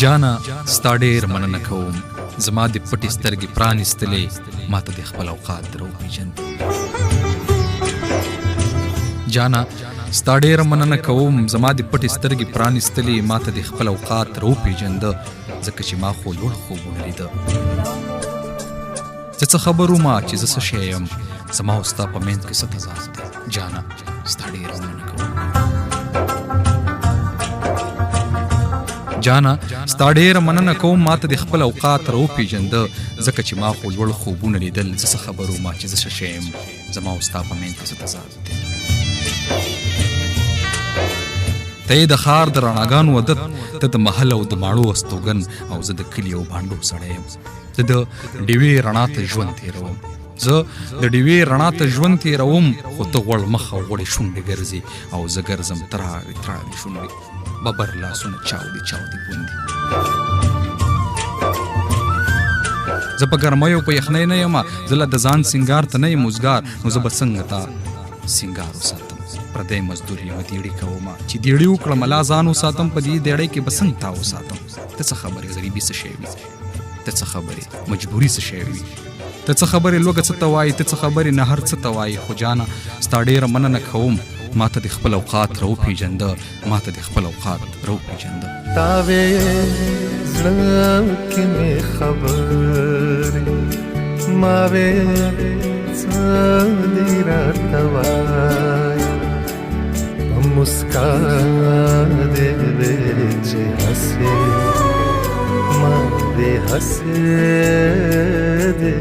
جانا ستا ډېر مننه کوم زما د پټې سترګې پرانیستلې ماته د خپل اوقات در وپېژندې جانا ستا ډېر مننه کوم زما د پټې سترګې پرانیستلې ماته د خپل اوقات در وپېژنده ځکه چې ما خو لوړ خوبونه لیده زه څه خبر ومه چې زه څه شی یم زما او ستا په منځ کې څه تضاد دی جانا ستا ډېره مننه کوم جانا ستا ډېره مننه کوم ماته د خپل اوقات را وپېژنده ځکه چې ما خو لوړ خوبونه لیدل زه څه خبر ومه چې زه څه شی یم زما او ستا په منځ کې څه تضاد دی ته یې د ښار د رڼاګانو عدد ته د محل او د ماڼو استوګن او زه د کلي او بانډو سړی یم زه د ډیوې رڼا ته ژوند تېروم زه د ډیوې رڼا ته ژوند تېروم خو ته غوړ مخ او غوړې شونډې ګرځې او زه ګرځم تراړې تراړې شونډې ببر لاسونه چاودې چاودې پوندې زه په ګرمۍ او په یخنۍ نه یم زه لا د ځان سینګار ته نه یم اوزګار نو زه به څنګه تا سینګار وساتم پردی مزدور یم دیړې کومه چې دیړې وکړم لا ځان وساتم په دې دیړۍ کې به څنګه تا وساتم ته څه خبرې غریبي څه شی وي ته څه خبرې مجبوري څه شی وي ته څه خبرې لوږه څه ته وایي ته څه خبرې نهر څه ته وایي خو جانا ستا ډېره مننه کوم ماته د خپل اوقات را وپېژنده ماته د خپل اوقات را وپېژنده تاوې زړه کې مې خبرې ما وې څه دې راته وایي په مسکا دې وې چې هسې ما دې هسې دې